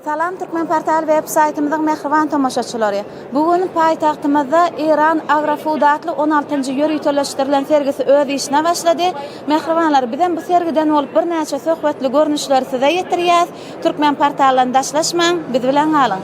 Salam Türkmen portal web-saytymyzyň mehriban tomoşaçylary. Bugün paýtagtymyzda İran agrofudatly 16-njy ýöriýetleşdirilen sergisi öz işine başlady. Mehribanlar, bizen bu sergiden bolup bir näçe söhbetli görnüşleri size ýetirýär. Türkmen portalyny daşlaşmaň, biz bilen galyň.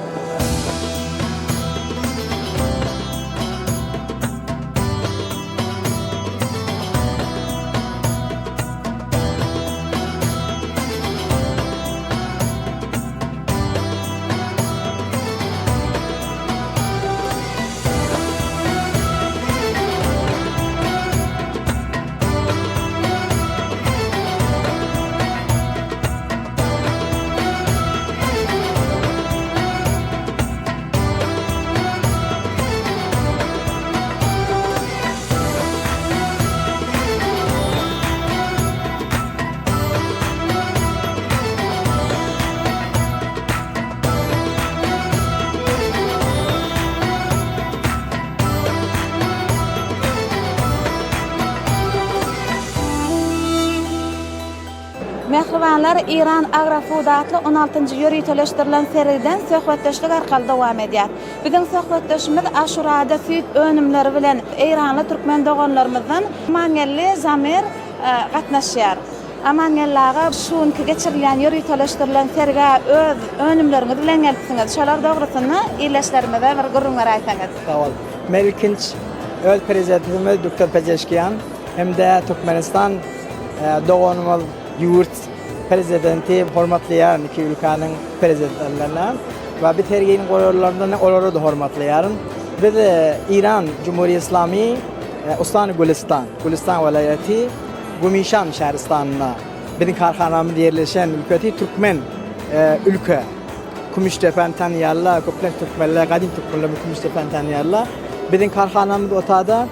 Mehribanlar, İran agrofudatly 16-njy ýöriýetleşdirilen sergiden söhbetdeşlik arkaly dowam edýär. Biziň söhbetdeşimiz aşurada süýt önümleri bilen İranly türkmen doganlarymyzdan Amangelli Zamir gatnaşýar. Amangellaga şuňky geçirilen ýöriýetleşdirilen serge öz önümleriniz bilen gelipsiňiz. Şolar dogrusyny ýerleşlerimize bir gurrunlar aýsaňyz. Sağ ol. Melkinç öz prezidentimiz Dr. Pezeşkiyan hem de Türkmenistan doganymyz yurt prezidenti hormatlayan iki ülkenin prezidentlerinden ve bir terginin kararlarından onları da hormatlayan. Biz İran Cumhuriyeti İslami Ostan Gülistan velayeti Gumishan şehristanına bizim karxanamız yerleşen ülketi Türkmen ülke. Kumuştepen tanıyarlar, Köplen Türkmenler, Kadim Türkmenler Kumuştepen tanıyarlar. Bizim karxanamız otada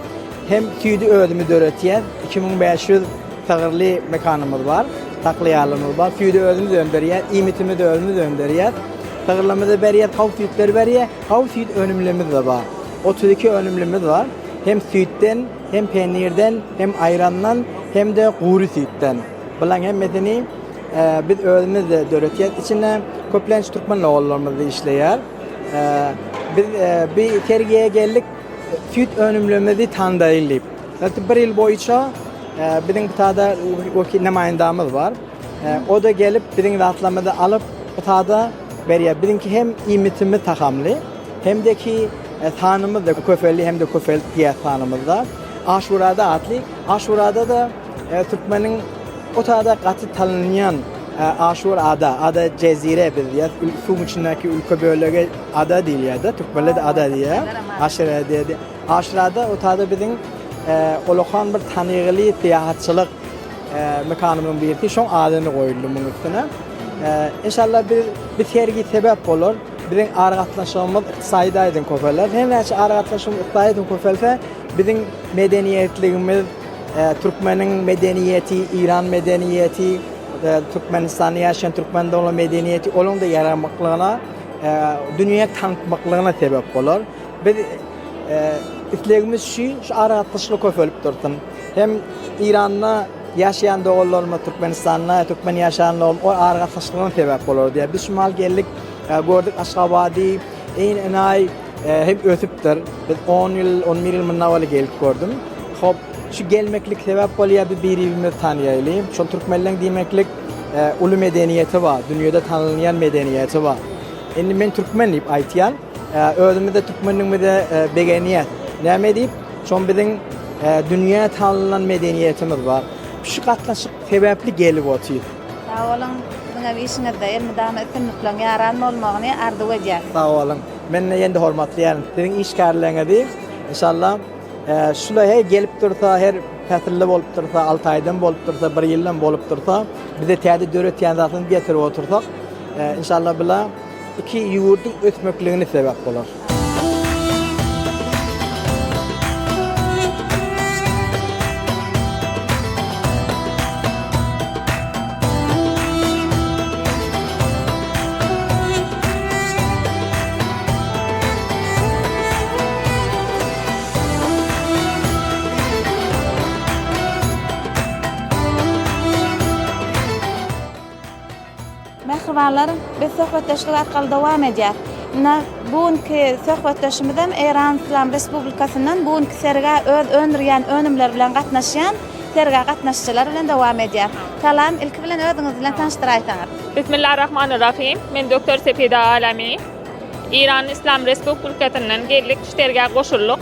hem tüydü ödümü döretiyer, 2500 tağırlı mekanımız var, takliyalımız var. Tüydü ödümü döndürüyer, imitimi de ödümü döndürüyer. Tağırlamızı beriyer, hav tüytleri beriyer, hav tüyt önümlümüz de var. 32 önümlümüz var. Hem sütten, hem peynirden, hem ayrandan, hem de kuru sütten. Bunlar hem medeni biz ödümü de döretiyer. İçine Köplenç Türkmen oğullarımızı işleyer. Biz bir tergiye geldik, süt önümlümüzü tanıdayılayıp. Zaten bir yıl boyunca bizim bu tada nemayendamız var. O da gelip bizim rahatlamada alıp bu tada veriyor. Bizimki hem imitimi takamlı, hem de ki tanımız da köfelli, hem de köfelli diğer tanımız da. Aşurada atlı. Aşurada da Türkmenin o tada katı tanınan Aşur ada cezire biliyor. Ülküm içindeki ülke bölge ada değil ya da Türkmenler de ada diye. Aşurada dedi. Aşurada o tada bizim Olokan bir tanıgılı tiyahatçılık mekanımın birisi. Şon adını koyuldu bunun üstüne. İnşallah bir sergi sebep olur. Bizim argatlaşmamız iktisadaydı köfeler. Hem de argatlaşmamız iktisadaydı köfeler. Bizim medeniyetliğimiz, Türkmenin medeniyeti, İran medeniyeti, Türkmenistan'da yaşayan Türkmen'de olan medeniyeti, onun da yararmaklığına, dünyaya tanıtmaklığına sebep olur. Biz İstediğimiz şu argatlaşlık köfelip dursun. Hem İran'da yaşayan doğullarımız, Türkmenistan'da, Türkmen yaşayanlar o argatlaşlığına sebep olur diye. Biz şimal geldik, gördük Aşkabadi, enay hep ötüptür. Biz 11 yıl mınavalı gelip gördüm. Hop, şu gelmeklik sebep oluyor bir birbirimizi tanıyalım. Şu Türkmenlerin demeklik ulu medeniyeti var, dünyada tanınan medeniyeti var. Şimdi ben Türkmenliyim aytiyan, özümde Türkmenliğimde begeniyet. Ne deyip, şu bizim dünyaya tanınan medeniyetimiz var. Şu katlaşık sebepli gelip otuyor. Sağ olun, buna bir işinizde elmidağını etkinliklerin yaran olmağını arzu edeceğiz. Sağ olun. Ben de yeni hormatlayarım. Sizin işkarlarına değil, inşallah şuraya gelip dursa, her fəsilli olup dursa, 6 aydan olup dursa, 1 yıldan olup dursa, bize tədi dörət yanzasını getirip otursak, inşallah bila iki yurdun ötmöklüğüne sebep olur. Mehribanlar, biz söhbetleşlik arkaly dowam edýär. Bugünkü söhbetleşimizde İran İslam Respublikasynyň bugünkü serge öz öndürýän önümler bilen gatnaşýan serge gatnaşçylar bilen dowam edýär. Salam, ilki bilen özüňiz bilen tanışdyraýsaňyz. Bismillahirrahmanirrahim. Men Doktor Sepida Alami. İran İslam Respublikasynyň geldik işlerge goşulduk.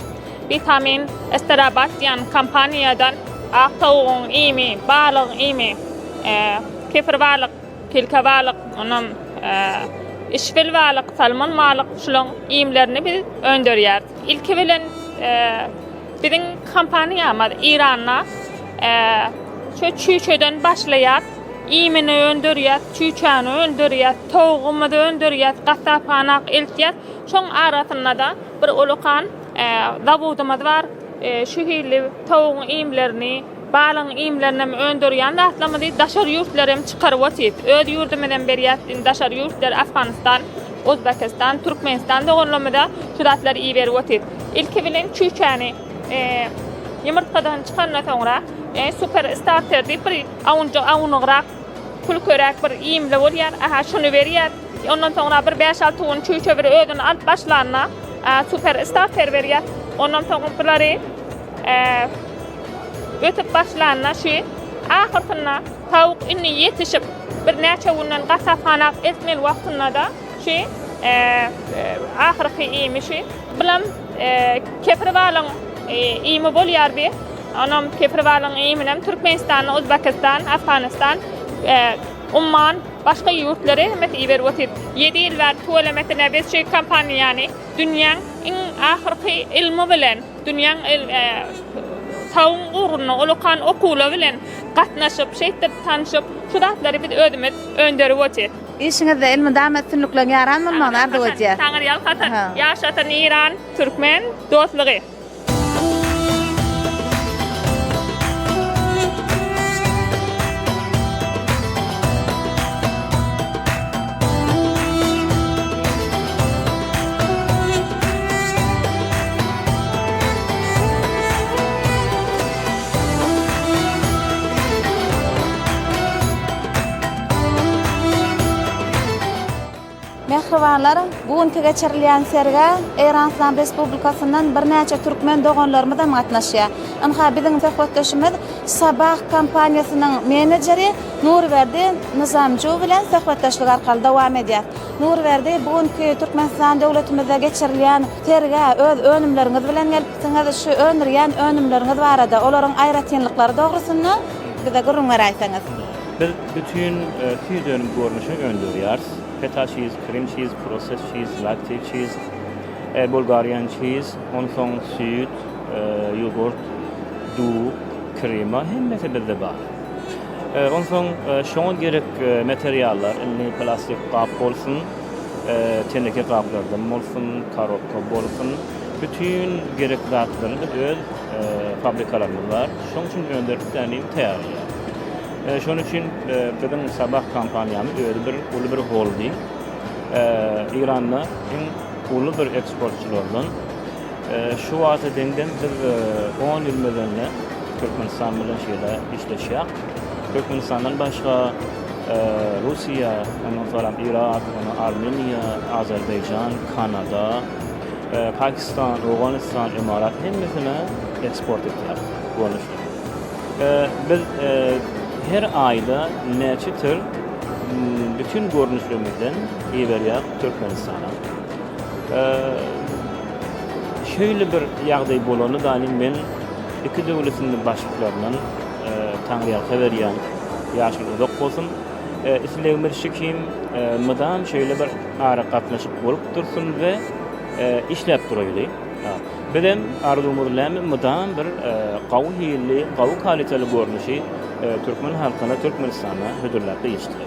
Vitamin Esterabat ýan kampaniýadan aqtawygyň imi, balygyň imi, kefir balyk, kilka balyk, onam işfil balyk, salmon balyk şulaň imlerini biz öndürýär. İlki bilen biziň kampaniýamyz İranna şu çüçeden başlaýar. İmini öndürýär, çüçäni öndürýär, towugymyzy öndürýär, gassapxana eltýär. Şoň arasynda da bir ulukan zawudumyz bar. Şu hili tovugyň imlerini, balygyň imlerini öndürýän zatlamyzy daşar ýurtlara çykaryp otyt. Öz ýurdumyzdan berýär, daşar ýurtlar Afganistan, Özbekistan, Türkmenistan dogonlamyda şu zatlar iyi berip otyt. İlki bilen çüçäni ýumurtkadan çykandan soňra super starter diýip bir awunygyrak kulkörak bir imle bolýar. Aha şunu berýär. Ondan soňra bir 5-6 gün çüçe bir özüni alyp başlaryna super starter berýär. Ondan soňra bulary ötüp başlaryna şu ahyrkyna tawuk inni ýetişip bir näçe günden gassapxana etmel wagtynda da şu ahyrky imişi bilen kefir balygyň imi bolýar bir. Onam kefir balygyň iminem Türkmenistan, Özbekistan, Afganistan, Umman, başga ýurtlary hem iber otyt. 7 ýyl bar tölemetine biz şu kampaniýany dünýäň iň ahyrky ilmi bilen, dünýäň tawn uruny ulukan okula bilen gatnaşyp, şeýtdir tanışyp, şu zatlary biz özümiz öndürip otyt. İşiňizde ilmi davam etsinlikle ýaranmy maňarda bolýar. Taňyr ýalkatan, ýaşatan İran, Türkmen dostlugy. Mehribanlar, bugünkü geçirilýän serge İran İslam Respublikasynyň bir näçe türkmen dogonlarymyzdan gatnaşýar. Anha biziň söhbetleşimiz Sabah kampaniýasynyň menejeri Nurberdi Nizamjow bilen söhbetleşlik arkaly dowam edýär. Nurberdi, bugünkü Türkmenistan döwletimizde geçirilýän serge öz önümleriňiz bilen gelipsiňiz. Şu öndürýän önümleriňiz barada olaryň aýratynlyklary dogrusyny bize gurrunmaraýsaňyz. Biz bütün tüy dönüm görnüşini öndürýäris. Feta cheese, cream cheese, processed cheese, lactate cheese, Bulgarian cheese, ondan süt, yoğurt, duu, krema, hemmeti bizde bar. Ondan şoň gerek materyalar, plastik kap bolsun, teneke kaplardan bolsun, karotka bolsun, bütün gerek zatlaryny biz öz fabrikalarymyz bar. Şoň üçin öndüripdiň täýär. Şoň üçin biziň Sabah kampaniýamyz öýle bir holding. İran'da iň uly bir eksportçylardan şu wagta dengden bir 10 ýyl medenle Türkmenistan bilen şeýle işleşýär. Türkmenistandan başga Russiýa, ondan sonra Irak, Armeniýa, Azerbaycan, Kanada, Pakistan, Awganistan, Emirat hemmesine eksport etýär. Biz her ayda näçe tür bütün görnüşlerimizden iberýär Türkmenistana. Şöyle bir ýagdaý bolany da men iki döwletiň başlyklarynyň taňryal berýän ýaşyl uzak bolsun. Islegmir şekim madam şöyle bir ara gatnaşyp bolup dursun we işläp duraýly. Bilen arzumyzlamy madam bir gawy hili, gawy kaliteli görnüşi Türkmen halkyna, Türkmenistana hödürläp geçdi.